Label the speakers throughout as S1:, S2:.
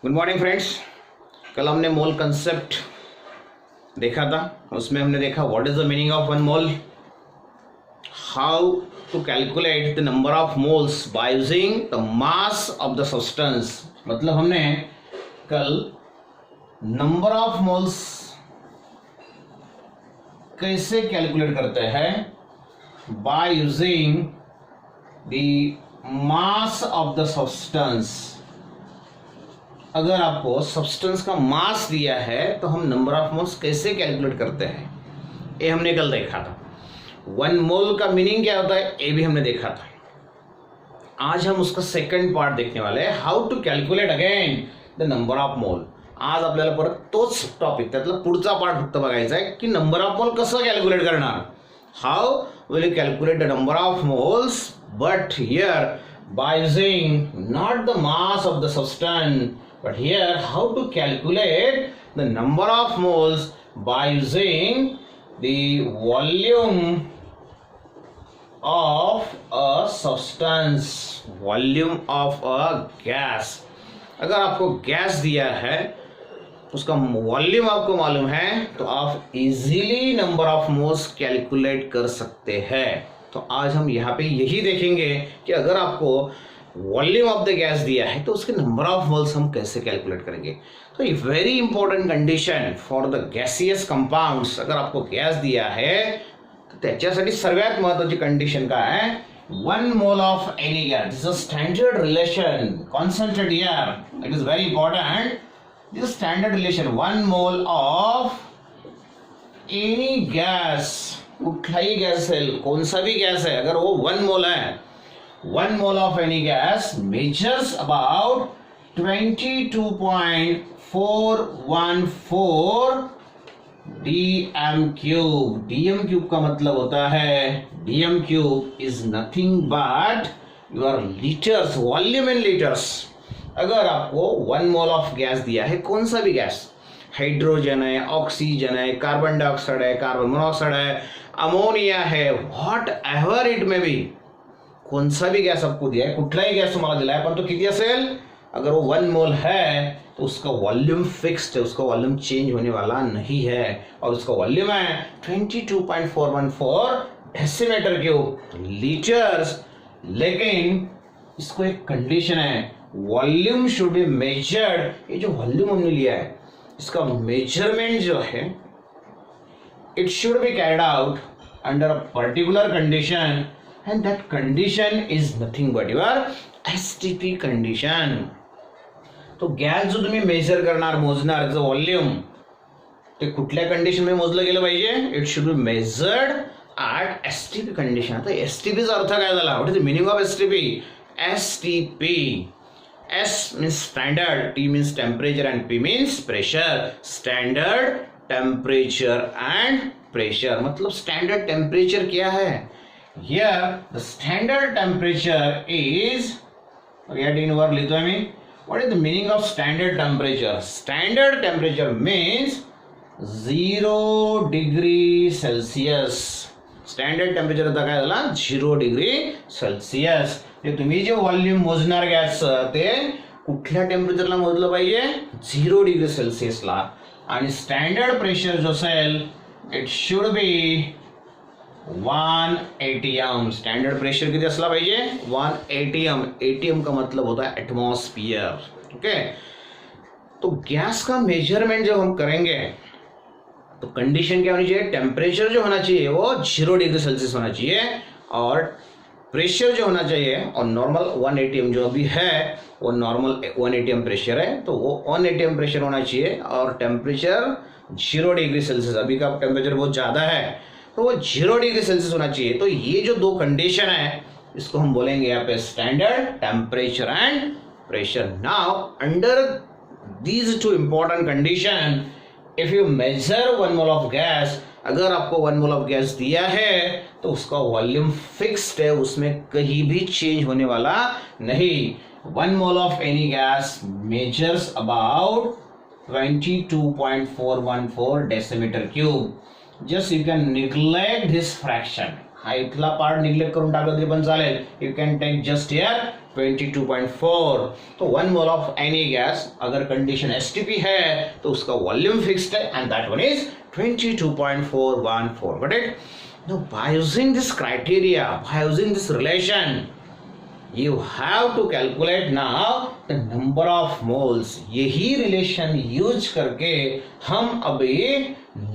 S1: Good morning friends. कल हमने मोल कंसेप्ट देखा था। उसमें हमने देखा what is the meaning of one mole, how to calculate the number of moles by using the mass of the substance. मतलब हमने कल नंबर ऑफ मोल्स कैसे कैलकुलेट करते हैं by using the mass of the substance. अगर आपको substance का mass दिया है तो हम नंबर ऑफ मोल्स कैसे कैलकुलेट करते हैं, ये हमने कल देखा था। वन मोल का मीनिंग क्या होता है ये भी हमने देखा था। आज हम उसका सेकंड पार्ट देखने वाले हैं, how to calculate again the number of mole. आज आपल्याला परत तोच टॉपिक, त्यातला पुढचा पार्ट फक्त बघायचा आहे की नंबर ऑफ मोल कसं कॅल्क्युलेट करणार, how will you calculate the number of moles, but here by using not the mass of the substance, but here how to calculate the number of moles by using the volume of a substance, volume of a gas। अगर आपको gas दिया है उसका volume आपको मालूम है तो आप easily number of moles calculate कर सकते हैं। तो आज हम यहाँ पे यही देखेंगे कि अगर आपको वॉल्यूम ऑफ द गैस दिया है तो उसके नंबर ऑफ मोल्स हम कैसे कैलकुलेट करेंगे। तो ये very important condition for the gaseous compounds. अगर आपको गैस दिया है तो त्याच्यासाठी सर्वात महत्त्वाची कंडिशन काय आहे, one mole of any gas, this is a standard relation, concentrate here, it is very important. This is standard relation, one mole of any gas, कुठलाही गैस असेल, कौन सा भी गैस है, अगर वो वन मोल है, one mole of any gas measures about 22.414 DM cube. DM cube का मतलब होता है, DM cube is nothing but your litres, volume in litres. अगर आपको वन मोल ऑफ गैस दिया है, कौन सा भी गैस, हाइड्रोजन है, ऑक्सीजन है, कार्बन डाइऑक्साइड है, कार्बन मोनोऑक्साइड है, अमोनिया है, व्हाट एवर इट में भी, कौन सा भी गैस आपको दिया है, कुठलाही गैस तुम्हाला दिला है, पण तो किती असेल, अगर वो वन मोल है तो उसका वॉल्यूम फिक्स्ड है, उसका वॉल्यूम चेंज होने वाला नहीं है, और उसका वॉल्यूम है 22.414 डेसीमीटर क्यूब लीटर्स। लेकिन इसको एक कंडीशन है, वॉल्यूम शुड बी मेजर्ड। ये जो वॉल्यूम हमने लिया है इसका मेजरमेंट जो है it should be carried out under a particular condition, and that condition is nothing but your STP condition। तो गॅस जो तुम्ही मेजर करणार, मोजणार त्याचं व्हॉल्यूम, ते कुठल्या कंडिशन मध्ये मोजलं गेलं पाहिजे, it should be measured at STP condition. आता एसटीपीचा अर्थ काय झाला, what is the meaning of STP? STP, S means standard, T means temperature and P means pressure। standard temperature and pressure, मतलब standard temperature क्या है? Here the standard temperature is, get in word लिखता है मैं, what is the meaning of standard temperature? Standard temperature means 0 degree Celsius। Standard temperature आता काय झाला, 0 degree Celsius. ते तुम्ही जे व्हॉल्यूम मोजणार गॅस ते कुठल्या टेम्परेचरला मोजलं पाहिजे, 0 डिग्री सेल्सिअसला। आणि स्टँडर्ड प्रेशर जो असेल it should be 1 ATM. Standard pressure किती असला पाहिजे, 1 एटीएम। एटीएम का मतलब होता है एटमॉस्फेयर। ओके, तो गैस का मेजरमेंट जब हम करेंगे तो कंडीशन क्या होनी चाहिए, टेम्परेचर जो होना चाहिए वो 0 डिग्री सेल्सियस होना चाहिए, और प्रेशर जो होना चाहिए, और नॉर्मल 1 एटीएम जो अभी है वो नॉर्मल 1 एटीएम प्रेशर है, तो वो 1 एटीएम प्रेशर होना चाहिए, और टेम्परेचर 0 डिग्री सेल्सियस, अभी का टेम्परेचर बहुत ज़्यादा है तो वो 0 डिग्री सेल्सियस होना चाहिए। तो ये जो दो कंडीशन है इसको हम बोलेंगे यहाँ पे standard temperature and pressure. Now under these two important condition, if you measure one mole of gas, अगर आपको वन मोल ऑफ गैस दिया है तो उसका वॉल्यूम फिक्स्ड है, उसमें कहीं भी चेंज होने वाला नहीं। One mole of any gas measures about 22.414 decimetre cube. Just you can neglect this fraction, हा इथला पार्ट निग्लेक्ट करून टाकला तरी पण चालेल. You can take just here 22.4. तो 1 मोल ऑफ एनी गैस अगर कंडीशन एसटीपी है तो उसका वॉल्यूम फिक्स्ड है and that one is 22.414. Got it? Now by using this criteria, by using this relation, you have to calculate now the number of moles. यही relation use करके हम अभी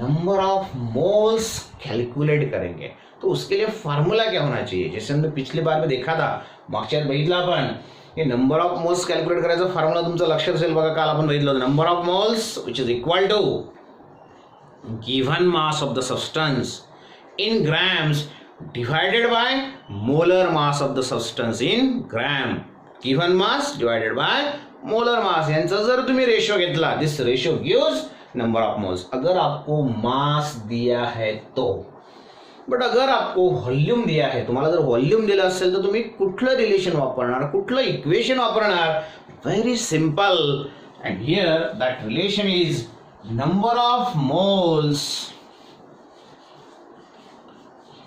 S1: number of moles calculate करेंगे. तो उसके लिए formula क्या होना चाहिए? जैसे हमने पिछली बार में देखा था, मागच्या बघितलं आपण, हे नंबर ऑफ मोल्स कॅल्क्युलेट करायचा फॉर्म्युला तुमचं लक्षात असेल बघा. काल आपण बघितलं होतं number of moles which is equal to given mass of the substance in grams divided by molar mass of the substance in gram. Given mass divided by molar mass यांचा जर तुम्ही रेशो घेतला, this ratio gives number of moles. अगर आपको मास दिया है तो, but अगर आपको व्हॉल्यूम दिया है, तुम्हाला जर व्हॉल्यूम दिलं असेल तर तुम्ही कुठलं रिलेशन वापरणार, कुठलं इक्वेशन वापरणार? Very simple. And here that relation is number of moles.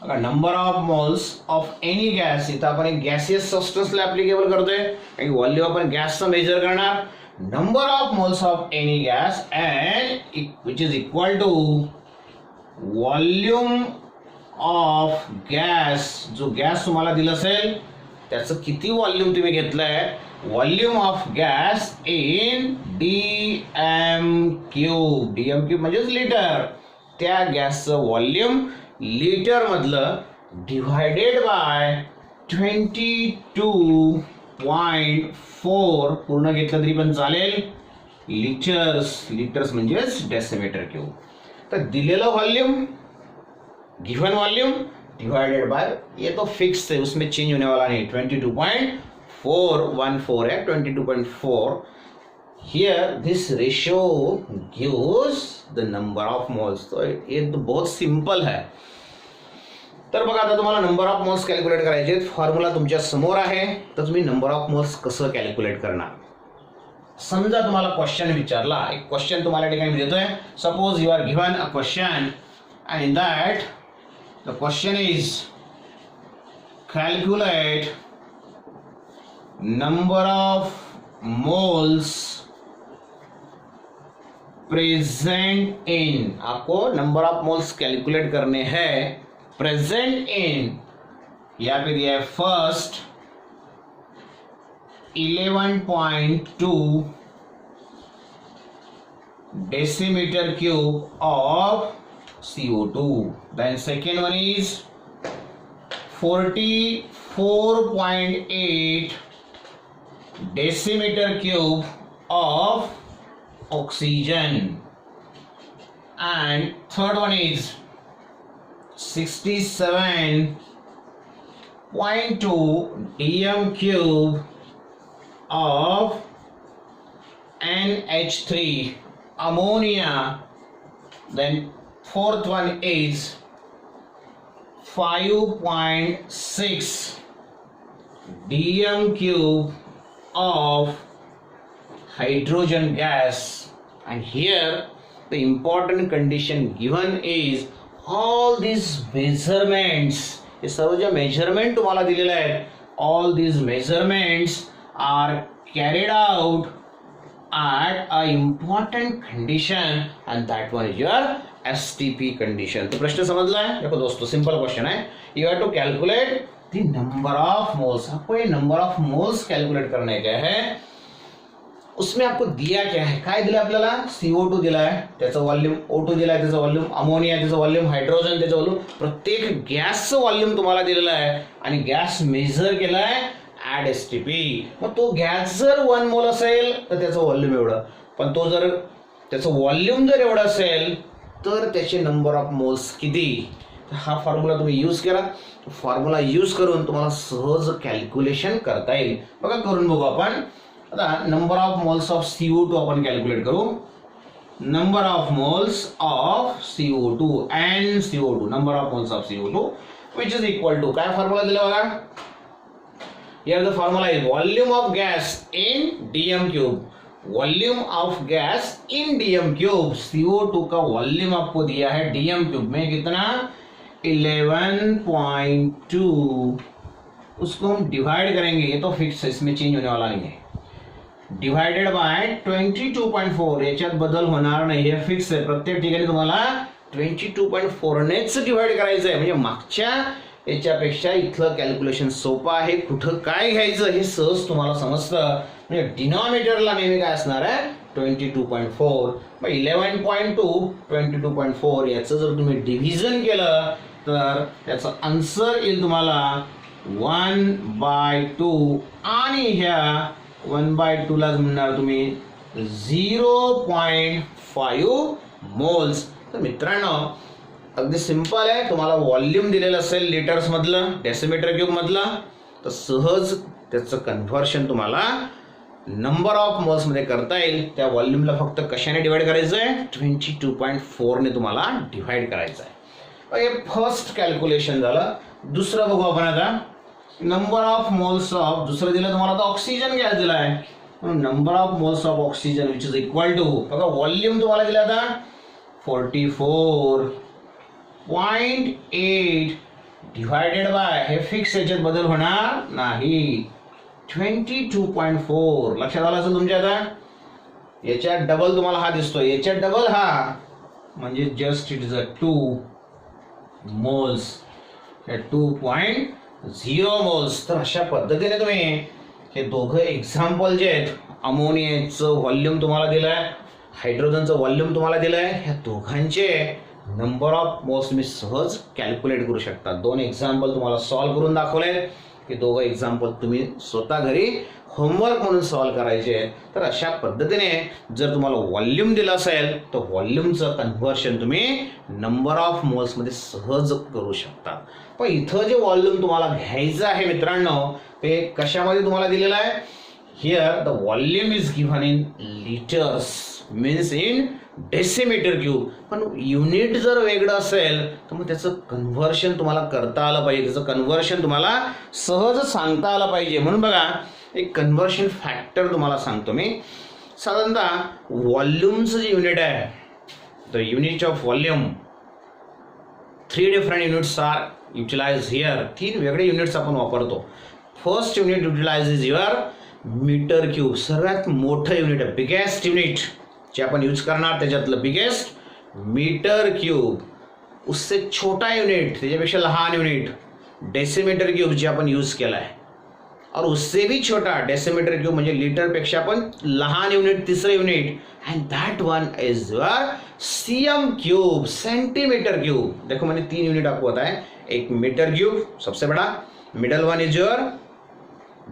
S1: Number of moles of any gas, इथं आपण एक गॅसियस सबस्टन्सला ऍप्लिकेबल करतोय आणि व्हॉल्यूम आपण गॅसचं मेजर करणार. Number of moles of any gas and which is equal to volume of gas. जो gas तुम्हाला दिला असेल त्याचं किती व्हॉल्यूम तुम्ही घेतलंय, volume of gas in DM cube. DM cube म्हणजेच लिटर. त्या गॅसचं व्हॉल्यूम लिटर मधलं डिवायडेड बाय 22.4 पूर्ण घेतलं तरी पण चालेल. लिटर्स म्हणजेच डेसिमीटर क्यूब. तर दिलेलं volume, given volume divided by, ये तो फिक्स है, उसमें चेंज होने वाला नहीं. 22.414 है, 22.4. Here this ratio gives the number of moles. तो ये तो बहुत सिंपल है. तर बघा आता तुम्हाला नंबर ऑफ मोल्स कॅल्क्युलेट करायचे. फॉर्म्युला तुमच्या समोर आहे, तर तुम्ही नंबर ऑफ मोल्स कसं कॅल्क्युलेट करणार? समजा तुम्हाला क्वेश्चन विचारला, एक क्वेश्चन तुम्हाला ठिकाणी देतोय. Suppose you are given a question and in that the question is calculate number of moles present in. आपको नंबर ऑफ मोल्स कैलकुलेट करने हैं प्रेजेंट इन. यहाँ पे दिया है first 11.2 decimeter cube of CO2. Then second one is 44.8 decimeter cube of oxygen. And third one is 67.2 dm cube of NH3 ammonia. Then fourth one is 5.6 dm cube of hydrogen gas. And here the important condition given is all these measurements. हे सर्व जे measurement तुम्हाला दिलेले आहेत, all these measurements are carried out at a important condition and that one is your STP condition. तो प्रश्न समझ है? देखो दोस्तों, सिंपल क्वेश्चन है. You have to calculate the number of moles. आपको ये नंबर ऑफ मोल्स कैलकुलेट करने का है. उसमें आपको दिया क्या है, काय दिलं आपल्याला? CO2 दिला आहे, त्याचं व्हॉल्यूम, O2 दिला आहे, त्याचं व्हॉल्यूम, अमोनिया त्याचं व्हॉल्यूम, हायड्रोजन त्याचं व्हॉल्यूम. प्रत्येक गॅसचं व्हॉल्यूम तुम्हाला दिलेलं आहे आणि गॅस मेजर केला आहे ऍट STP. मग तो गॅस जर 1 मोल असेल तर त्याचं व्हॉल्यूम एवढं, पण तो जर त्याचं व्हॉल्यूम जर एवढं असेल तर त्याचे नंबर ऑफ मोल्स किती? हा फॉर्म्युला तुम्ही यूज करा. फॉर्म्युला यूज करून तुम्हाला सहज कॅल्क्युलेशन करता येईल. बघा करून बघू आपण. आता number of moles of CO2 आपण कॅल्क्युलेट करू. Number of moles of CO2 and CO2, number of moles of CO2 which is equal to, काय फॉर्म्युला दिला बघा. Here the formula is volume of gas in dm cube. Volume of gas in dm cube. CO2 का volume आपको दिया है dm cube में कितना? 11.2 उसको हम डिवाइड करेंगे, ये तो फिक्स है, इसमें चेंज होने वाला नहीं है, डिवाइडेड बाय 22.4, याच्यात बदल होणार नाही, हे फिक्स आहे. प्रत्येक ठिकाणी तुम्हाला 22.4 नेच डिवाइड करायचं आहे. म्हणजे मागच्या याच्यापेक्षा इथलं कॅल्क्युलेशन सोपं आहे. कुठं काय घ्यायचं हे सहज तुम्हाला समजतं. म्हणजे डिनॉमिनेटरला नेहमी काय असणार आहे 22.4. मग 11.2 22.4 याचं जर तुम्ही डिव्हिजन केलं तर त्याचं आन्सर येईल तुम्हाला 1/2 आणि ह्या 1/2 ला म्हणणार तुम्ही 0.5 मोल्स. तर मित्रांनो अगदी सिंपल आहे. तुम्हाला व्हॉल्यूम दिलेलं असेल लिटर्स मधलं, डेसिमीटर क्यूब मधलं, तर सहज त्याचं कन्व्हर्शन तुम्हाला नंबर ऑफ मोल्स मध्ये करता येईल. त्या व्हॉल्यूमला फक्त कशाने डिवाइड करायचं आहे 22.4 ने तुम्हाला डिवाइड करायचं आहे. हे फर्स्ट कॅल्क्युलेशन झालं. दुसरं बघू आपण आता. नंबर ऑफ मोल्स ऑफ, दुसरं दिलं तुम्हाला आता ऑक्सिजन गॅस दिला आहे, म्हणून number of moles of oxygen which is equal to, बघा व्हॉल्यूम तुम्हाला दिला आता 44.8 डिवायडेड बाय, हे फिक्स याच्यात बदल होणार नाही, 22.4. लक्षात आलं असेल तुमच्या. आता याच्यात डबल तुम्हाला हा दिसतोय, याच्यात डबल हा, म्हणजे just it is a 2 moles, 2.0 moles. तर अशा पद्धतीने तुम्ही हे दोघं एक्झाम्पल जे आहेत, अमोनियाचं व्हॉल्यूम तुम्हाला दिलंय, हायड्रोजनचं व्हॉल्यूम तुम्हाला दिलंय, ह्या दोघांचे नंबर ऑफ मोल्स तुम्ही सहज कॅल्क्युलेट करू शकता. 2 एक्झाम्पल तुम्हाला सॉल्व्ह करून दाखवले. हे दोघं एक्झाम्पल तुम्ही स्वतः घरी होमवर्क म्हणून सॉल्व्ह करायचे. तर अशा पद्धतीने जर तुम्हाला व्हॉल्यूम दिलं असेल तर व्हॉल्यूमचं कन्व्हर्शन तुम्ही नंबर ऑफ मोल्समध्ये सहज करू शकता. पण इथं जे व्हॉल्यूम तुम्हाला घ्यायचं आहे मित्रांनो, ते कशामध्ये तुम्हाला दिलेलं आहे. Here the volume is given in litres, means in decimetre cube. पण युनिट जर वेगळं असेल तर मग त्याचं कन्व्हर्शन तुम्हाला करता आलं पाहिजे, त्याचं कन्व्हर्शन तुम्हाला सहज सांगता आलं पाहिजे. म्हणून बघा एक कन्व्हर्शन फॅक्टर तुम्हाला सांगतो मी. साधारणतः व्हॉल्यूमचं जे युनिट आहे, the unit of volume, 3 different units are utilise here. 3 वेगळे युनिट्स आपण वापरतो. First unit utilise is your metre cube, सर्वात मोठं युनिट आहे, बिगेस्ट युनिट जे आपण यूज करणार त्याच्यातलं बिगेस्ट मीटर क्यूब. उससे छोटा युनिट, त्याच्यापेक्षा लहान युनिट डेसिमीटर क्यूब जे आपण यूज केला आहे. और उससे भी छोटा डेसिमीटर क्यूब म्हणजे लीटर पेक्षा पण लहान युनिट, तिसरं unit, end that one is your CM cube, centimetre cube. देखो मैंने 3 यूनिट आपको बताया. एक मीटर क्यूब सबसे बड़ा, middle one is your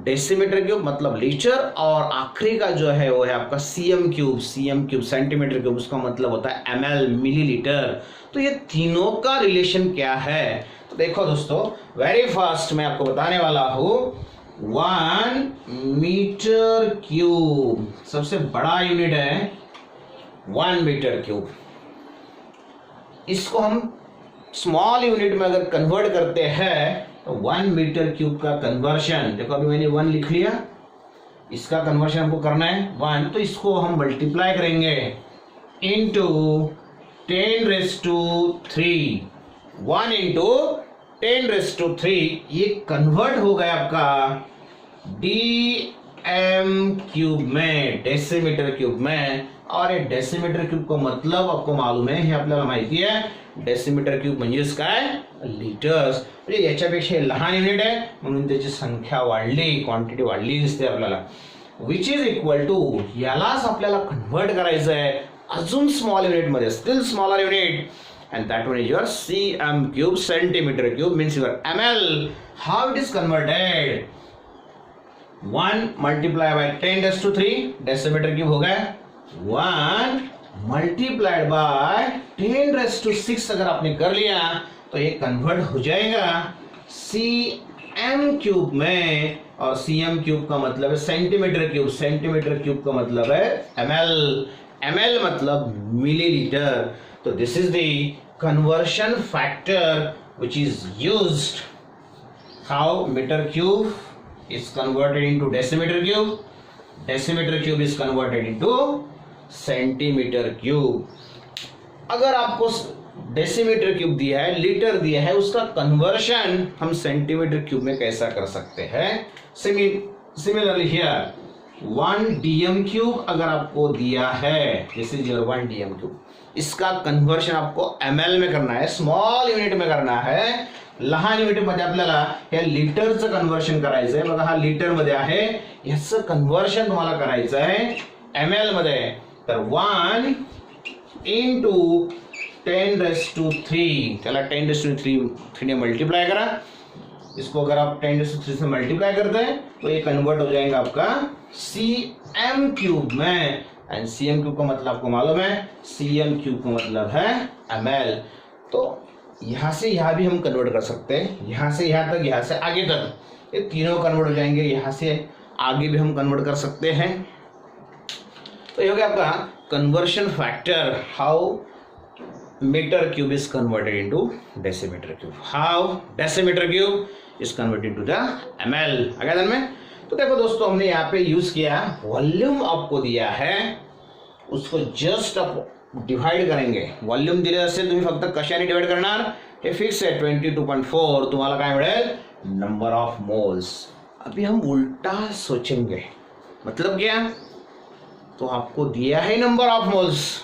S1: decimetre cube मतलब लीटर, और आखिरी का जो है वो है आपका CM cube. CM cube centimetre cube, उसका मतलब होता है एमएल, मिलीलीटर. तो ये तीनों का रिलेशन क्या है, तो देखो दोस्तों, वेरी फास्ट मैं आपको बताने वाला हूं. 1 मीटर क्यूब सबसे बड़ा यूनिट है, 1 मीटर क्यूब. इसको हम स्मॉल यूनिट में अगर कन्वर्ट करते हैं तो 1 मीटर क्यूब का कन्वर्शन, देखो अभी मैंने 1 लिख लिया, इसका कन्वर्शन हमको करना है 1, तो इसको हम मल्टीप्लाई करेंगे इनटू 10⁻3, 1 इंटू 10⁻3, ये कन्वर्ट हो गया आपका DM क्यूब में, डेसिमीटर क्यूब में. और ये डेसिमीटर क्यूब का मतलब आपको मालूम आहे, हे आपल्याला माहिती आहे. डेसिमीटर क्यूब म्हणजेच काय, लिटर्स. म्हणजे याच्यापेक्षा लहान युनिट आहे म्हणून त्याची संख्या वाढली, क्वांटिटी वाढली दिसते आपल्याला. विच इज इक्वल टू, यालाच आपल्याला कन्वर्ट करायचं आहे अजून स्मॉल युनिट मध्ये, still smaller unit, and that one is your cm cube, centimeter cube means your ml. How it is converted, 1 multiplied by 10⁻3 decimeter cube हो गया, 1 multiplied by 10⁻6 अगर आपने कर लिया तो ये कन्वर्ट हो जाएगा cm क्यूब में, और cm क्यूब का मतलब है सेंटीमीटर क्यूब, सेंटीमीटर क्यूब का मतलब है ml, ml मतलब millilitre. So this is the conversion factor which is used. How meter cube is converted into decimeter cube, decimeter cube is converted into centimeter cube. अगर आपको decimetre cube दिया है, litre दिया है, उसका conversion हम centimetre cube में कैसा कर सकते हैं। सिमिलरली हियर 1 dm क्यूब अगर आपको दिया है, दिस इज योर 1 dm क्यूब, इसका कन्वर्शन आपको ml में करना है, स्मॉल युनिट में करना है. लहान युनिट मध्ये आपल्याला या लिटरचं कन्वर्शन करायचं आहे. बघा हा लिटर मध्ये आहे, याचं कन्वर्शन तुम्हाला करायचं आहे ml मध्ये. तर 1 into 10⁻³ चला 10⁻³ ने मल्टीप्लाई करा. इसको अगर आप 10⁻³ से मल्टीप्लाई करते हैं तो ये कन्वर्ट हो जाएगा आपका cm³ में. एंड cm³ का मतलब आपको मालूम है, cm³ का मतलब है ml. तो यहां से यहां भी हम कन्वर्ट कर सकते हैं, यहां से यहां तक, यहां से आगे तक, ये तीनों कन्वर्ट हो जाएंगे. यहां से आगे भी हम कन्वर्ट कर सकते हैं. तो ये हो गया आपका conversion factor, how metre cube is converted into decimetre cube, how decimetre cube is converted into the ml. आ गया ध्यान में. तो देखो दोस्तों, हमने यहाँ पे यूज किया वॉल्यूम आपको दिया है, उसको जस्ट आप डिवाइड करेंगे. वॉल्यूम दिले असेल तुम्ही फक्त कशाने डिवाइड करणार, हे फिक्स आहे 22.4, तुम्हाला काय मिळेल, नंबर ऑफ मोल्स. अभी हम उल्टा सोचेंगे, मतलब क्या, तो आपको दिया है नंबर ऑफ मोल्स,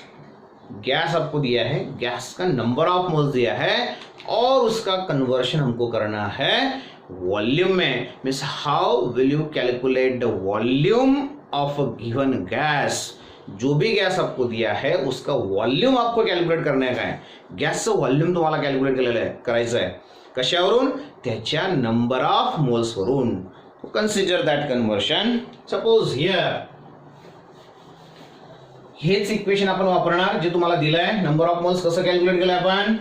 S1: गैस आपको दिया है, गैस का नंबर ऑफ मोल्स दिया है और उसका कन्वर्शन हमको करना है वॉल्यूम में. Means how will you calculate the volume of a given gas. जो भी गॅस आपको दिया है उसका वॉल्यूम आपको कॅल्क्युलेट करने का है. गॅसचं वॉल्यूम तुम्हाला कॅल्क्युलेट केलेलं आहे, करायचं आहे. कशावरून, त्याच्या नंबर ऑफ मोल्स वरून. Consider that conversion. Suppose here हेच इक्वेशन आपण वापरणार जे तुम्हाला दिलं आहे. नंबर ऑफ मोल्स कसं कॅल्क्युलेट केलं आपण,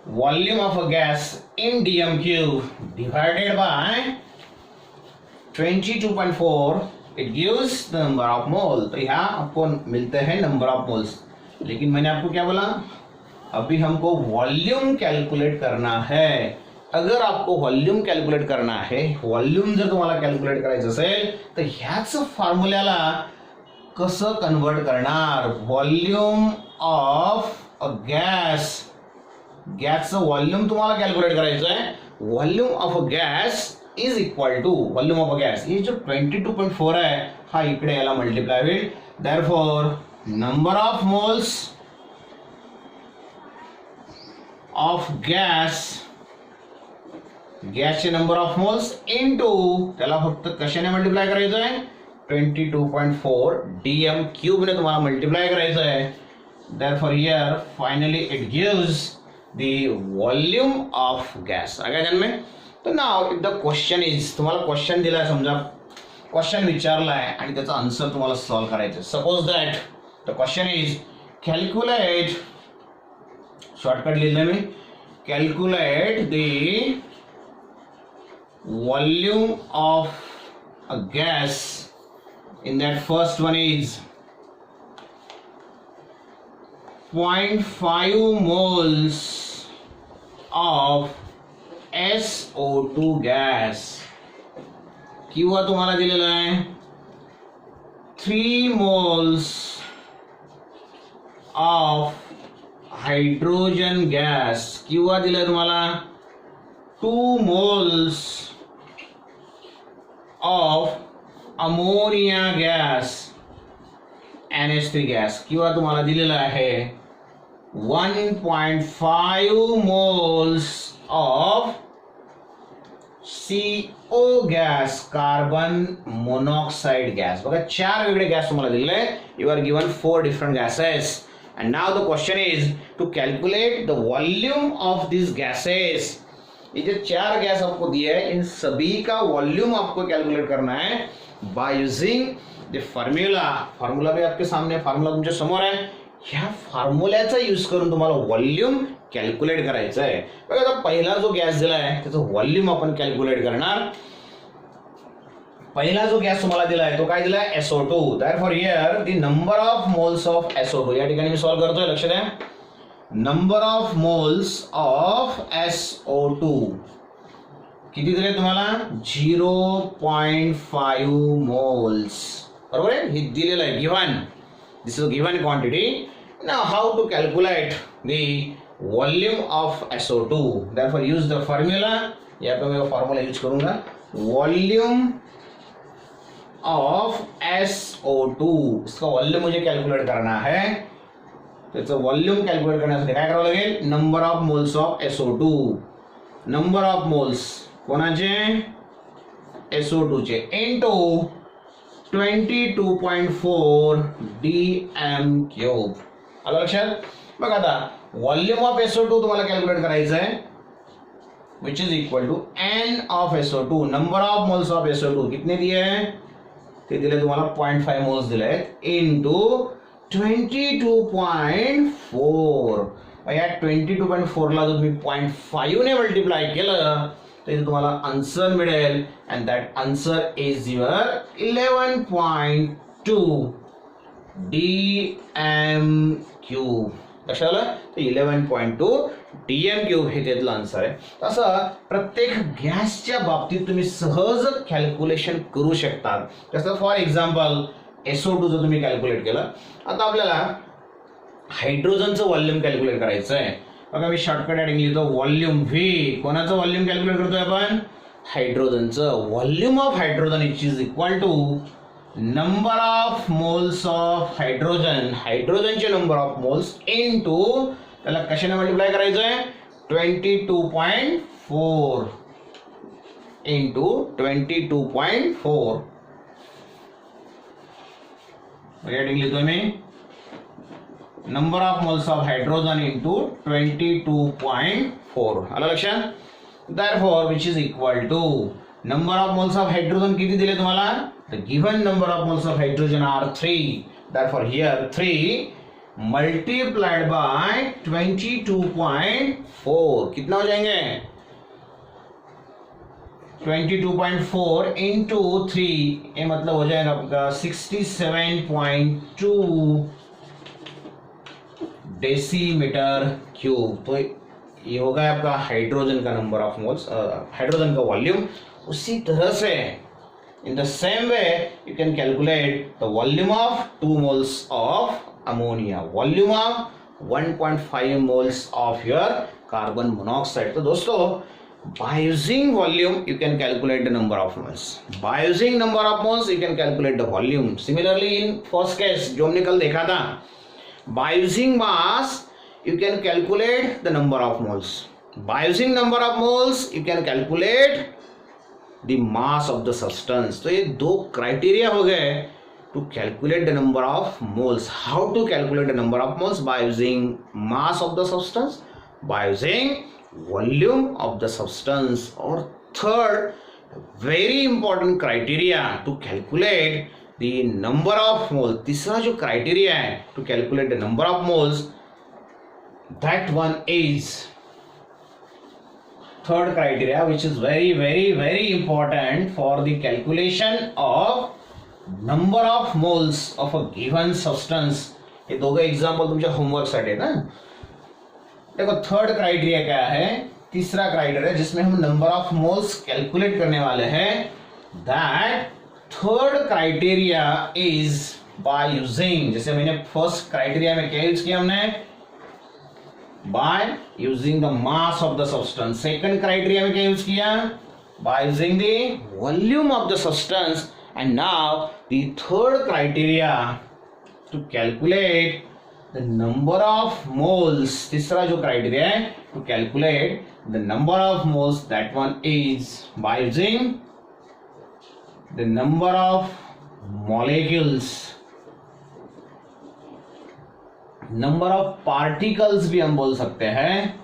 S1: volume of a gas in dm³ divided by 22.4, it gives the number of मोल. तो यहाँ आपको मिलते हैं नंबर ऑफ मोल्स. लेकिन मैंने आपको क्या बोला, अभी हमको वॉल्यूम कैलकुलेट करना है. अगर आपको वॉल्यूम कैलकुलेट करना है, वॉल्यूम जर तुम्हाला कैलकुलेट करायचं असेल तर ह्याच फॉर्म्युल्याला कसं कन्वर्ट करणार. वॉल्यूम ऑफ अ गॅस, गॅसचं वॉल्यूम तुम्हाला कॅल्क्युलेट करायचं आहे. Volume of a gas is equal to volume of a gas, ये जो 22.4 आहे हा इकडे याला मल्टिप्लाय होईल. Therefore number of moles of gas, गॅसचे नंबर ऑफ मोल्स इनटू त्याला फक्त कशाने मल्टिप्लाय करायचं आहे, 22.4 dm³ ने तुम्हाला मल्टिप्लाय करायचं आहे. Therefore here finally it gives the volume of gas. आ गया ध्यान में. तो now if the question is, तुम्हाला क्वेश्चन दिलाय, समजा क्वेश्चन विचारलाय आणि त्याचा आन्सर तुम्हाला सॉल्व करायचं. Suppose that the question is calculate, shortcut लिहिलं मी, calculate the volume of a gas. In that first one is 0.5 moles of SO2 gas. किंवा तुम्हाला दिलेला आहे 3 moles of hydrogen gas. किंवा दिलं तुम्हाला 2 moles of ammonia gas, NH3 gas. किंवा तुम्हाला दिलेला आहे 1.5 moles of CO gas, carbon monoxide gas. बघा 4 वेगळे गॅस तुम्हाला दिलेले आहे. You are given 4 different gases. And now the question is to calculate the volume of this gases. ये जो 4 गैस आपको दिए हैं, इन सभी का वॉल्यूम आपको कैलकुलेट करना है bye using the formula. Formula भी आपके सामने, फॉर्म्युला तुमच्या समोर आहे. ह्या फॉर्म्युल्याचा यूज करून तुम्हाला वॉल्यूम कॅल्क्युलेट करायचं आहे. बघा आता पहिला जो गॅस दिला आहे त्याचं वॉल्यूम आपण कॅल्क्युलेट करणार. पहिला जो गॅस तुम्हाला दिला आहे तो काय दिला आहे, SO2. Therefore here the number of moles of SO2, या ठिकाणी मी सॉल्व करतोय, लक्ष द्या. Number of moles of SO2 किती दिले तुम्हाला, 0.5 मोल्स. बरोबर आहे, हे दिलेलं आहे, given, this is given quantity. Now how to calculate the volume of SO2. Therefore use the formula. यहाँ पे मैं फॉर्मूला यूज करूंगा, वॉल्यूम ऑफ SO2. इसका वॉल्यूम मुझे कैलकुलेट करना है, त्याचं वॉल्यूम कैलकुलेट करण्यासाठी काय करावं लागेल, number of moles of SO2. Number of moles कोणाचे, SO2 चे, इनटू 22.4 dm³. आलं लक्षात. बघ आता व्हॉल्यूम ऑफ SO2 तुम्हाला कॅल्क्युलेट करायचं आहे, which is equal to N of SO2. Number of moles of SO2 कितने दिए हैं, ते दिले तुम्हाला 0.5 मोल्स दिले आहेत, इनटू 22.4. या 22.4 ला जर तुम्ही 0.5 ने मल्टिप्लाय केलं तर तुम्हाला आन्सर मिळेल, and that answer is your 11.2 dm³. लक्षात आलं, तर 11.2 dm³ हे त्यातलं आन्सर आहे. तसं प्रत्येक गॅसच्या बाबतीत तुम्ही सहज कॅल्क्युलेशन करू शकता. जसं फॉर एक्झाम्पल SO2 जर तुम्ही कॅल्क्युलेट केलं, आता आपल्याला हायड्रोजनचं व्हॉल्यूम कॅल्क्युलेट करायचं आहे. बघा मी शॉर्टकट ॲडिंग लिहितो, व्हॉल्यूम V. कोणाचं व्हॉल्यूम कॅल्क्युलेट करतोय आपण, हायड्रोजनचं. Volume of hydrogen is equal to number of moles of hydrogen, हायड्रोजनचे नंबर ऑफ मोल्स इनटू त्याला कशाने मल्टिप्लाय करायचं आहे, 22.4 इंटू 22.4. हेडिंग लिहितोय मी, number of moles of hydrogen into 22.4. आलं लक्षात. Therefore which is equal to number of moles of hydrogen किती दिले तुम्हाला, the given number of moles of hydrogen are 3. Therefore here 3 multiplied by 22.4 कितना हो जाएंगे, 22.4 इंटू 3, ये मतलब हो जाएगा आपका 67.2 डेसीमीटर क्यूब. तो ये होगा आपका हाइड्रोजन का नंबर ऑफ मोल्स, हाइड्रोजन का वॉल्यूम. उसी तरह से in the same way you can calculate the volume of 2 moles of ammonia, volume of 1.5 moles of your carbon monoxide. तो दोस्तों by using volume you can calculate the number of moles, by using number of moles you can calculate the volume. Similarly in first case जो हमने कल देखा था, by using mass you can calculate the number of moles, by using number of moles you can calculate the mass of the substance. तो ये दो criteria हो गए to calculate the number of moles. How to calculate the number of moles? By using mass of the substance, by using volume of the substance. Or third very important criteria to calculate the number of moles, तीसरा जो criteria है to calculate the number of moles, that one is third criteria which is very important for the calculation of number of moles of a given substance. ये दोघं example तुमच्या homework साठी आहे ना. देखो थर्ड क्राइटेरिया क्या है, तीसरा क्राइटेरिया जिसमें हम नंबर ऑफ मोल्स कैलकुलेट करने वाले हैं, that third criteria is by using, जैसे मैंने फर्स्ट क्राइटेरिया में क्या यूज किया हमने, by using the mass of the substance. Second criteria में क्या यूज किया, by using the volume of the substance. And now the third criteria to calculate the number of moles, तीसरा जो criteria है to calculate the number of moles, that one is by using the number of molecules. number of particles भी हम बोल सकते हैं,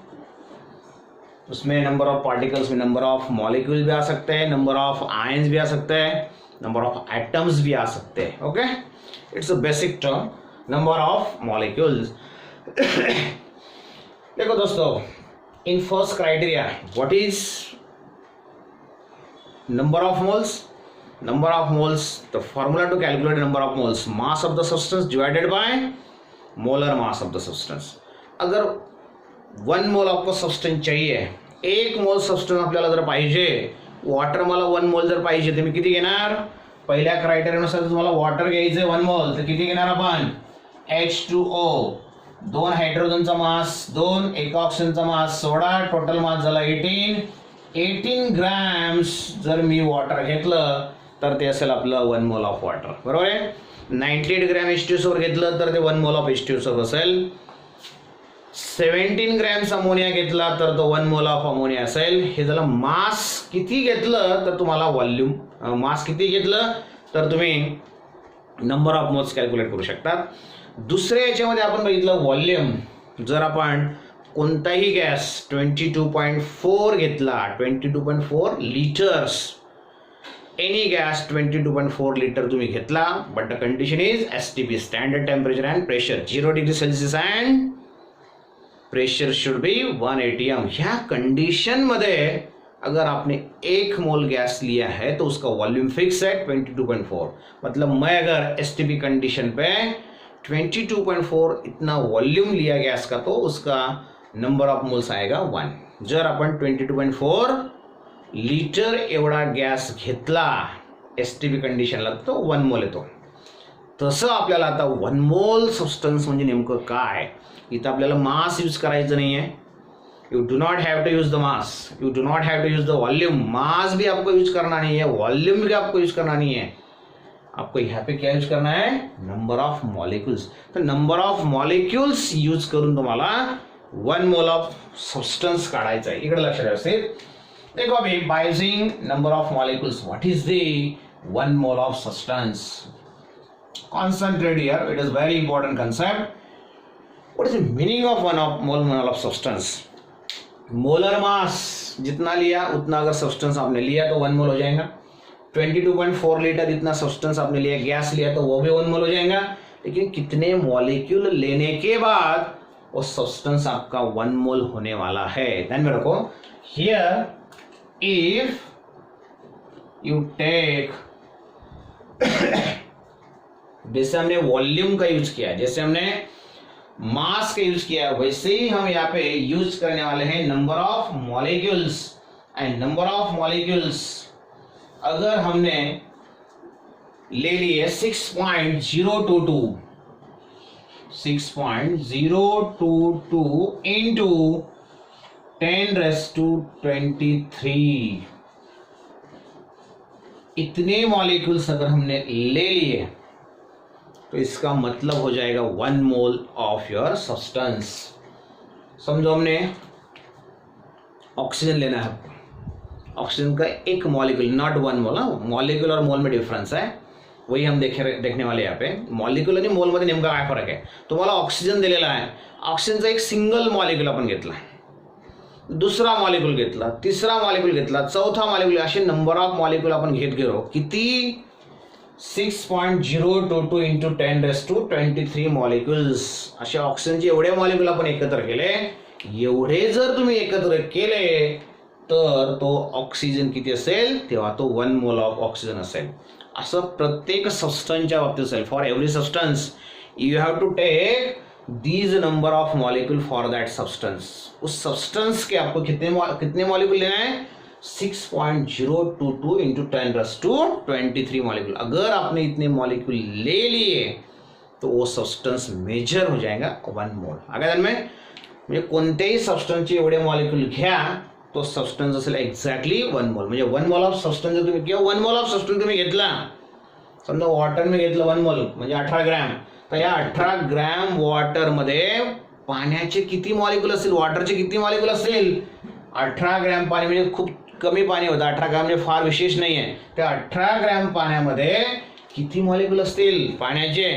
S1: उसमें number of particles में number of molecules भी आ सकते हैं, number of ions भी आ सकते हैं, number of atoms भी आ सकते हैं. okay, it's a basic term, number of molecules. देखो दोस्तों, in first criteria what is number of moles? Number of moles, the formula to calculate number of moles, mass of the substance divided by molar mass of the substance. अगर 1 मोल आपको substance चाहिए, 1 मोल substance आपल्याला जर पाहिजे, water मला 1 मोल जर पाहिजे, तर मी किती घेणार, पहिल्या क्रायटेरियानुसार तुम्हाला वॉटर घ्यायचं 1 मोल, तर किती घेणार आपण, H2O. 2 हायड्रोजनचा मास, 2 एका ऑक्सिजनचा मास 16, टोटल मास झाला 18 ग्रॅम्स. जर मी वॉटर घेतलं तर ते असेल आपलं 1 मोल ऑफ वॉटर. बरोबर आहे. 98 ग्रॅम H2SO घेतलं तर ते 1 मोल ऑफ H2SO असेल. 17 ग्रॅम्स अमोनिया घेतला तर तो 1 मोल ऑफ अमोनिया असेल. हे झालं मास किती घेतलं तर तुम्हाला व्हॉल्यूम, मास किती घेतलं तर तुम्ही नंबर ऑफ मोल्स कॅल्क्युलेट करू शकता. दुसऱ्या याच्यामध्ये आपण बघितलं व्हॉल्यूम. जर आपण कोणताही गॅस 22.4 घेतला, 22.4 लिटर्स, एनी गॅस 22.4 लिटर तुम्ही घेतला, but the condition is STP, standard temperature and pressure 0 degree Celsius and pressure should be 1 ATM. ह्या कंडीशन में अगर आपने 1 मोल गैस लिया है तो उसका वॉल्यूम फिक्स है 22.4. मतलब मैं अगर STP कंडीशन पे 22.4 इतना वॉल्यूम लिया गैस का तो उसका नंबर ऑफ मोल्स आएगा 1. जर आपण 22.4 लिटर एवढा गॅस घेतला STP कंडिशनला तो 1 मोल येतो. तसं आपल्याला आता 1 मोल सबस्टन्स म्हणजे नेमकं काय, इथं आपल्याला मास यूज करायचं नाही आहे. You do not have to use the mass, you do not have to use the volume. Mass भी आपको यूज करना नहीं है, वॉल्यूम भी आपको यूज करना नहीं है. आपको यहाँ पे क्या यूज करना है, नंबर ऑफ मॉलिक्यूल्स. तर नंबर ऑफ मॉलिक्यूल्स यूज करून तुम्हाला 1 मोल ऑफ सबस्टन्स काढायचा आहे. इकडे लक्ष द्या. देखो अभी by using number of molecules what is the 1 mole of substance. Concentrate here, it is very important concept. What is the meaning of 1 mole of substance. Molar mass जितना लिया उतना अगर सब्सटेंस आपने लिया तो 1 मोल हो जाएगा. 22.4 लीटर इतना सब्सटेंस आपने लिया, गैस लिया तो वो भी 1 मोल हो जाएगा. लेकिन कितने मॉलिक्यूल लेने के बाद वो सब्सटेंस आपका 1 मोल होने वाला है, ध्यान में रखो. हियर इफ यू टेक जैसे हमने वॉल्यूम का यूज किया, जैसे हमने मास का यूज किया, वैसे ही हम यहाँ पे यूज करने वाले हैं number of molecules. End number of molecules अगर हमने ले लिए 6.022 into 10⁻23 इतने मॉलिक्यूल्स अगर हमने ले लिए तो इसका मतलब हो जाएगा 1 मोल ऑफ योर सब्सटेंस. समझो हमने ऑक्सीजन लेना है, ऑक्सीजन का एक मॉलिक्यूल, नॉट 1 मोल. मॉलिक्यूल और मोल में डिफरेंस है, वही हम देखने वाले यहाँ पे. मॉलिक्यूल आणि मोल मध्ये नेमका काय फरक आहे. तुम्हाला ऑक्सिजन दिलेला आहे, ऑक्सिजनचा एक सिंगल मॉलिक्यूल आपण घेतला, दुसरा मॉलिक्यूल घेतला, तिसरा मॉलिक्यूल घेतला, चौथा मॉलिक्यूल, असे नंबर ऑफ मॉलिक्यूल आपण घेत गेलो. किती 6.022 into 10⁻23 मॉलिक्यूल्स. असे ऑक्सिजनचे एवढे मॉलिक्यूल आपण एकत्र केले, एवढे जर तुम्ही एकत्र केले तर तो ऑक्सिजन किती असेल, तेव्हा तो 1 मोल ऑफ ऑक्सिजन असेल. असं प्रत्येक सबस्टन्सच्या बाबतीत असेल. For every substance you have to take these number of molecule for that substance. उस सब्सटेंस के आपको कितने मॉलिक्यूल लेना है, 6.022 into 10⁻23 मॉलिक्यूल. अगर आपने इतने मॉलिक्यूल ले लिए तो वो सब्सटेंस मेजर हो जाएगा 1 मोल. आगे में म्हणजे कोणत्याही सब्सटेंसचे एवढे मॉलिक्यूल घ्या तो सब्सटेंस असेल एक्झॅक्टली 1 मोल. म्हणजे 1 मोल ऑफ सब्सटेंस जर तुम्ही किंवा 1 मोल ऑफ सब्सटेंस तुम्ही घेतला, समजा वॉटर मी घेतलं 1 मोल म्हणजे 18 ग्रॅम, तर या 18 ग्रॅम वॉटर मध्ये पाण्याचे किती मॉलिक्यूल असतील, वॉटरचे किती मॉलिक्यूल असतील. 18 ग्रॅम पाणी म्हणजे खूप कमी पाणी होतं, 18 ग्रॅम म्हणजे फार विशेष नाही आहे. त्या 18 ग्रॅम पाण्यामध्ये किती मॉलिक्यूल असतील पाण्याचे.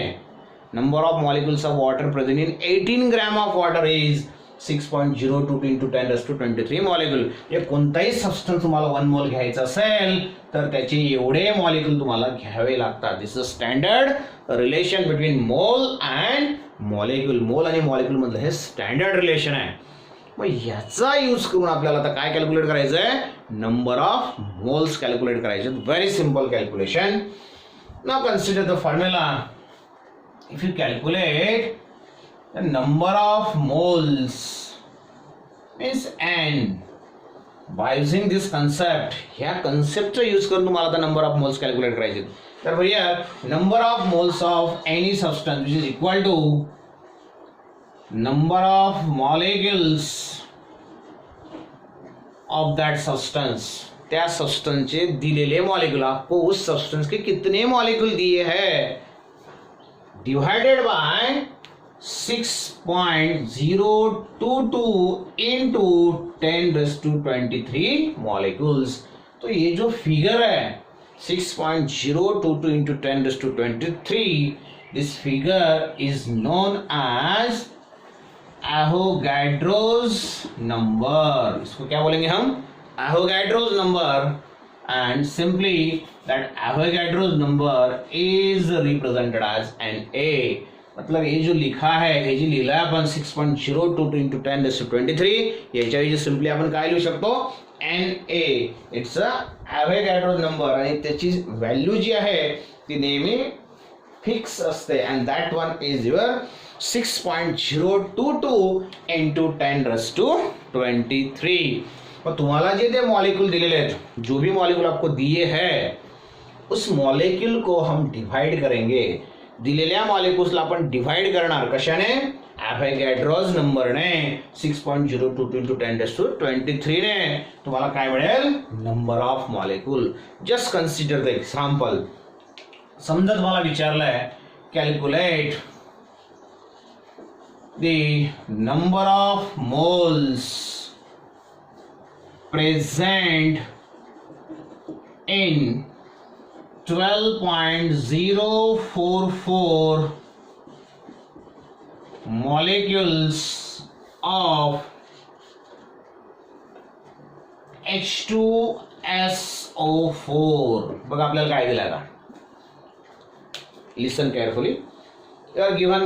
S1: Number of molecules of water present in 18 gram of water is 6.022 into 10⁻23 molecule. हे कोणताही सबस्टन्स तुम्हाला 1 मोल घ्यायचा असेल तर त्याचे एवढे मॉलिक्यूल तुम्हाला घ्यावे लागतात. दिस इज स्टँडर्ड रिलेशन बिटवीन मोल अँड मॉलिक्यूल. मोल आणि मॉलिक्यूल मधलं हे स्टँडर्ड रिलेशन आहे. मग याचा यूज करून आपल्याला आता काय कॅल्क्युलेट करायचं आहे, नंबर ऑफ मोल्स कॅल्क्युलेट करायचे. Very simple calculation. Now consider the formula. If you calculate the number of moles means N by using this concept, ह्या कन्सेप्टचा यूज करून तुम्हाला आता नंबर ऑफ मोल्स कॅल्क्युलेट करायचे. तर भैया number of moles of any substance which is equal to number of molecules of that substance, त्या substance के दिलेले मॉलिक्यूल, आपको उस सब्सटेंस के कितने मॉलिक्यूल दिए हैं, डिवाइडेड बाय 6.022 into 10⁻23 मॉलिक्यूल्स। तो ये जो फिगर है 6.022 into 10⁻23, this figure is known as Avogadro's number। इसको क्या बोलेंगे हम, Avogadro's number, and simply that Avogadro's number is represented as Na। मतलब ये जो लिखा है, हे जी लिहिला आहे आपण 6.022 into 10⁻23, याच्या ऐवजी सिंपली आपण काय लिहू शकतो, Na। It's a Avogadro's number, आणि त्याची व्हॅल्यू जी आहे ती नेहमी फिक्स असते, and that one is your 6.022 into 10⁻23। और तुम्हारा जे मॉलिक्यूल दिलेले आहेत, जो भी मॉलिक्यूल आपको दिए हैं, उस मॉलिक्यूल को हम डिवाइड करेंगे। दिलेल्या मॉलिक्यूल्सला आपण डिवाइड करणार कशाने, ॲव्होगॅड्रोज नंबरने, 6.022 into 10⁻23 ने। तुम्हाला काय मिळेल, number of molecule. Just consider the example. समजा तुम्हाला विचारलंय calculate the number of moles present in 12.044 molecules of H2SO4। बघा आपल्याला काय दिलं आता, listen carefully, you are given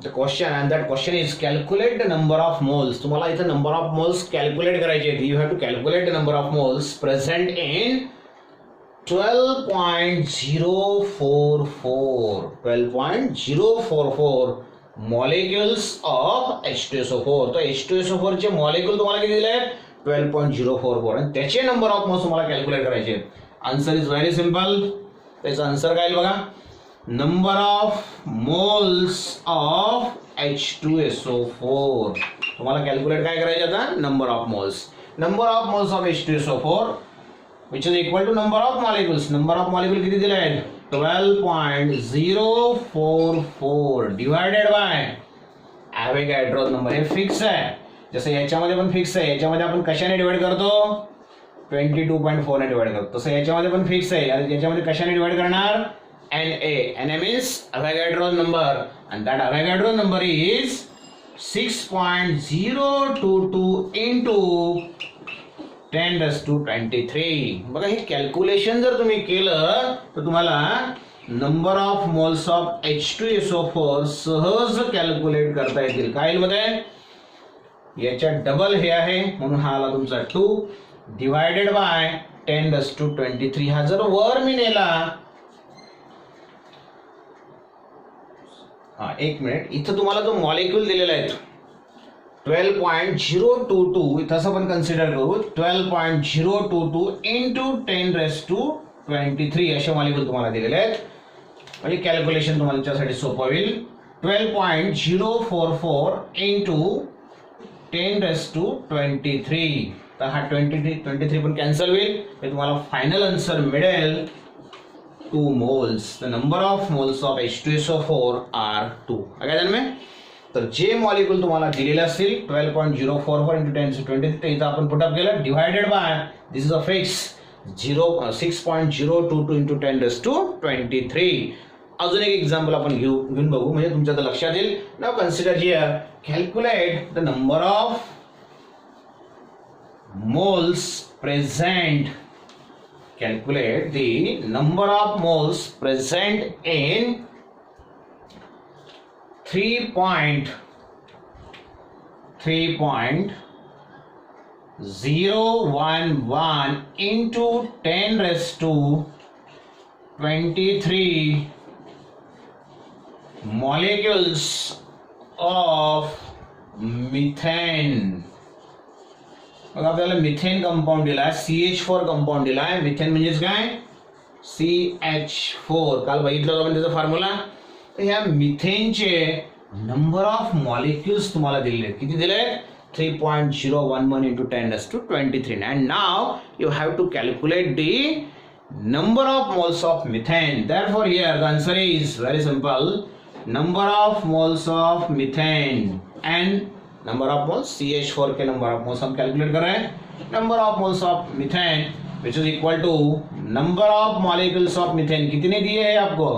S1: the question, and that question is calculate the number of moles। तुम्हाला इथे number of moles calculate करायचे आहेत। you have to calculate the number of moles present in 12.044 molecules of H2SO4। तो H2SO4 चे molecule तुम्हाला किती दिले आहेत, 12.044, आणि त्याचे नंबर ऑफ मोल्स तुम्हाला कॅल्क्युलेट करायचे आहेत। Answer is very simple. त्याचा आन्सर काय बघा, number of moles of H2SO4। तुम्हाला कॅल्क्युलेट काय करायचे आता, number of moles. Number of moles of H2SO4 which is equal to number of molecules। Number of molecule किती दिले आहेत, 12.044 डिवाइडेड बाय ॲव्होगॅड्रो नंबर। हे फिक्स आहे, जसं याच्यामध्ये पण फिक्स आहे, याच्यामध्ये आपण कशाने डिवाइड करतो, 22.4 ने डिवाइड करतो, तसं याच्यामध्ये पण फिक्स आहे, याच्यामध्ये कशाने डिवाइड करणार, Na means Avogadro's number, and that Avogadro's number is 6.022 into 10⁻23। बघा हे कॅल्क्युलेशन जर तुम्ही केलं तर तुम्हाला number of moles of H2SO4 सहज कॅल्क्युलेट करता येतील। काय मध्ये याच्या डबल हे आहे, म्हणून हा आला तुमचा 2 डिवाइडेड बाय 10⁻23। हा जर वर मी नेला, एक मिनिट, इथं तुम्हाला जो मॉलिक्यूल दिलेला आहे 12.022, इथं असं पण कन्सिडर करू, 12.022 into 10⁻23 असे मॉलिक्यूल तुम्हाला दिलेले आहेत, म्हणजे कॅल्क्युलेशन तुम्हाला त्याच्यासाठी सोपं होईल। 12.044 into 10⁻23, तर हा 23 पण कॅन्सल होईल, हे तुम्हाला फायनल आन्सर मिळेल 2 moles। the number of moles of H2SO4 are 2। Again में तर जे मॉलिक्यूल तुम्हाला दिलेले असतील 12.044 into 10⁻23 ते इथं आपण पुटअप केलं, divided by this is a fix 6.022 into 10⁻23। अजून एक एक्झाम्पल आपण घेऊन बघू, म्हणजे तुमच्या तर लक्षात येईल। Now consider here, calculate the number of moles present, calculate the number of moles present in 3.011 into 10⁻23 molecules of methane। मग आपल्याला मिथेन कंपाऊंड दिला, CH4 कंपाऊंड दिला आहे। मिथेन म्हणजेच काय, CH4, काल बघितलं आपण त्याचा फॉर्म्युला। तर ह्या मिथेनचे नंबर ऑफ मॉलिक्युल्स तुम्हाला दिले आहेत. किती दिले? 3.011 into 10⁻23. And now you have to calculate the number of moles of methane. Therefore here the answer is very simple. Number of moles of methane and number of moles CH4 K number of moles Hum calculate कर रहे हैं. Number of moles of methane which is equal to number of molecules of methane. कितने दिए हैं आपको?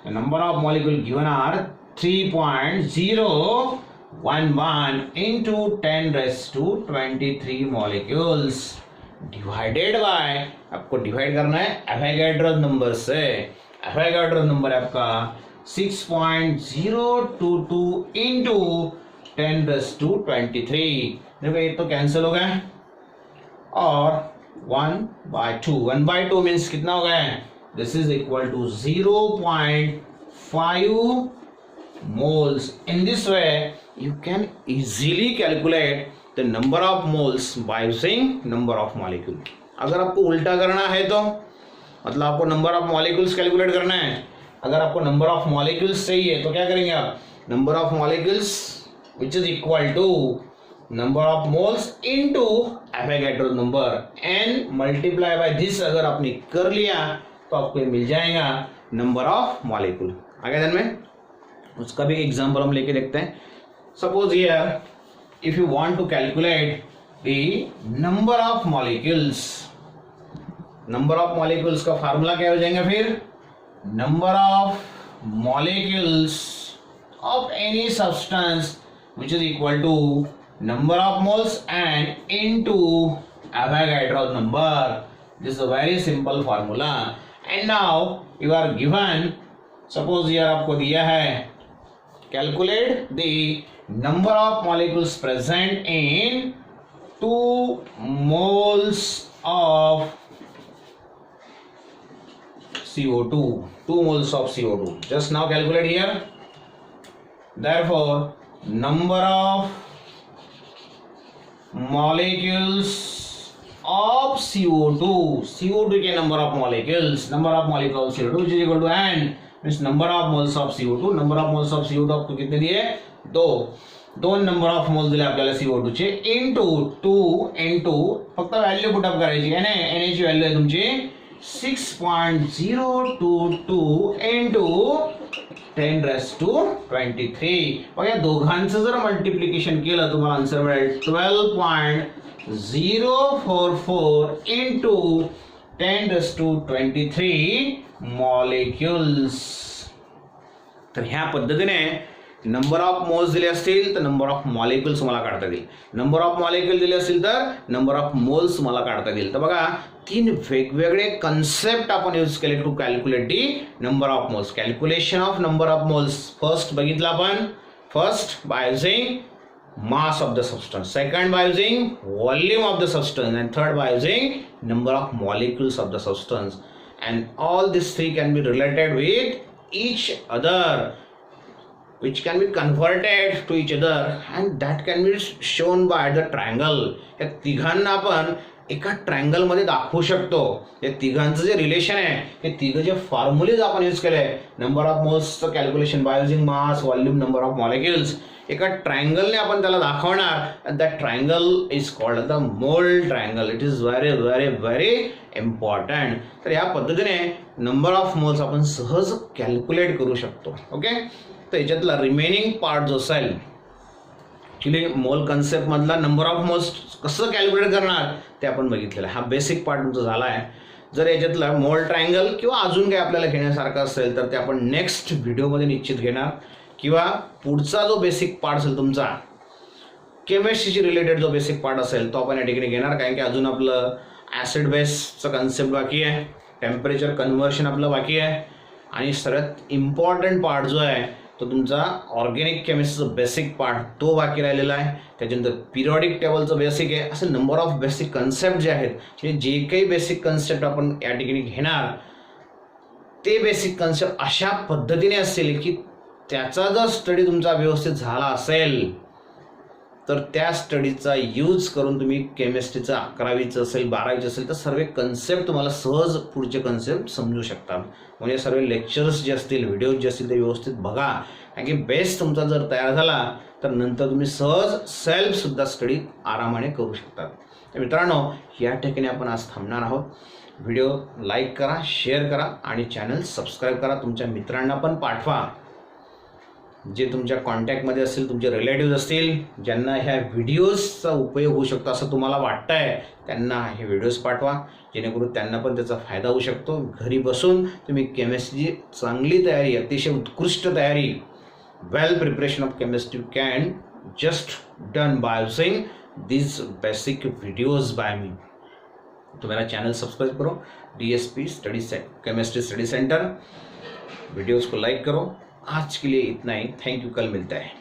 S1: The number of molecule given are 3.011 into 10⁻23 molecules divided by, आपको divide करना है एवोगाड्रो नंबर से. एवोगाड्रो नंबर आपका 6.022 into 10⁻23. देखो ये तो कैंसिल हो गया और 1/2. 1/2 मीन्स कितना हो गया? This is equal to 0.5 moles. In this way you can easily calculate the number of moles by using number of molecule. अगर आपको उल्टा करना है तो मतलब आपको नंबर ऑफ मॉलिक्यूल्स कैलकुलेट करना है. अगर आपको नंबर ऑफ मॉलिक्यूल्स चाहिए तो क्या करेंगे आप? Number of molecules which is equal to number of moles into Avogadro number and multiply by this. अगर आपने कर लिया तो आपको मिल जाएगा नंबर ऑफ मॉलिक्यूल. आगे दिन में उसका भी एग्जांपल हम लेके देखते हैं. Suppose here if you want to calculate the number of molecules, number of molecules का फार्मूला क्या हो जाएगा फिर? Number of molecules of any substance which is equal to number of moles and into Avogadro number. This is a very simple formula. And now you are given, suppose here आपको दिया है calculate the number of molecules present in 2 moles of CO2. 2 moles of CO2. Just now calculate here. Therefore, number of molecules of CO2. CO2 K number of molecules. Number of molecules of CO2 which is equal to n. Means number of moles of CO2. Number of moles of CO2 आपको कितने दिए? 2 number of moles दिले आपल्याला CO2 चे into 2 into फक्त value put up करायची आहे ना. Na ची व्हॅल्यू आहे तुमची 6.022 इनटू 10⁻23. बघा दोघांचं जर मल्टिप्लिकेशन केलं तुम्हाला आन्सर मिळेल 12.044 इनटू 10⁻23 मॉलिक्युल्स. तर ह्या पद्धतीने नंबर ऑफ मोल्स दिले असतील तर नंबर ऑफ मॉलिक्युल्स मला काढता येईल. नंबर ऑफ मॉलिक्युल दिले असतील तर नंबर ऑफ मोल्स मला काढता येईल. तर बघा 3 वेगवेगळे कन्सेप्ट आपण यूज केले to calculate the number of moles. Calculation of number of moles first बघितलं आपण. First by using mass of the substance, second by using volume of the substance, and third by using number of molecules of the substance. And all these three can be related with each other, which can be converted to each other, and that can be shown by the triangle. या तिघांना आपण एका triangle मध्ये दाखवू शकतो. या तिघांचं जे relation आहे हे तिघ जे फॉर्म्युलेज आपण यूज केले, नंबर ऑफ मोल्सचं calculation by using mass, volume, number of molecules, एका ट्रायंगलने आपण त्याला दाखवणार. That triangle is called the mole triangle. It is very very very important. तर या पद्धतीने नंबर ऑफ मोल्स आपण सहज कॅल्क्युलेट करू शकतो. ओके. तर याच्यातला रिमेनिंग पार्ट जो असेल ॲक्च्युली मोल कन्सेप्ट मधला नंबर ऑफ मोल्स कसं कॅल्क्युलेट करणार ते आपण बघितलेलं आहे. हा बेसिक पार्ट तुमचा झाला आहे. जर याच्यातला मोल ट्रायंगल किंवा अजून काही आपल्याला घेण्यासारखं असेल तर ते आपण नेक्स्ट व्हिडिओमध्ये निश्चित घेणार, किंवा पुढचा जो बेसिक पार्ट असेल तुमचा केमिस्ट्रीशी रिलेटेड जो बेसिक पार्ट असेल तो आपण या ठिकाणी घेणार. कारण की अजून आपलं ॲसिड बेसचं कन्सेप्ट बाकी आहे, टेम्परेचर कन्व्हर्शन आपलं बाकी आहे, आणि सगळ्यात इम्पॉर्टंट पार्ट जो आहे तो तुमचा ऑर्गॅनिक केमिस्ट्रीचं बेसिक पार्ट तो बाकी राहिलेला आहे. त्याच्यानंतर पिरियॉडिक टेबलचं बेसिक आहे. असं नंबर ऑफ बेसिक कन्सेप्ट जे आहेत, म्हणजे जे काही बेसिक कन्सेप्ट आपण या ठिकाणी घेणार ते बेसिक कन्सेप्ट अशा पद्धतीने असतील की त्याचा जर स्टडी तुमचा व्यवस्थित झाला असेल तर त्या स्टडीचा यूज करून तुम्ही केमिस्ट्रीचं 11वीचं असेल 12वीचं असेल तर सर्व कन्सेप्ट तुम्हाला सहज पुढचे कन्सेप्ट समजू शकता. म्हणजे सर्व लेक्चर्स जे असतील व्हिडिओज जे असतील ते व्यवस्थित बघा, कारण की बेस तुमचा जर तयार झाला तर नंतर तुम्ही सहज सेल्फसुद्धा स्टडी आरामाने करू शकता. तर मित्रांनो, या ठिकाणी आपण आज थांबणार आहोत. व्हिडिओ लाईक करा, शेअर करा आणि चॅनल सबस्क्राईब करा. तुमच्या मित्रांना पण पाठवा, जे तुमच्या कॉन्टॅक्टमध्ये असतील, तुमचे रिलेटिव्ह असतील, ज्यांना ह्या व्हिडिओजचा उपयोग होऊ शकतो असं तुम्हाला वाटतं आहे, त्यांना हे व्हिडिओज पाठवा, जेणेकरून त्यांना पण त्याचा फायदा होऊ शकतो. घरी बसून तुम्ही केमिस्ट्रीची चांगली तयारी, अतिशय उत्कृष्ट तयारी, well preparation of chemistry can just done by using this basic videos by me. तो मेरा चैनल सब्सक्राइब करो, DSP study chemistry study centre. Videos को लाइक करो. आज के लिए इतना ही. Thank you. कल मिलता है.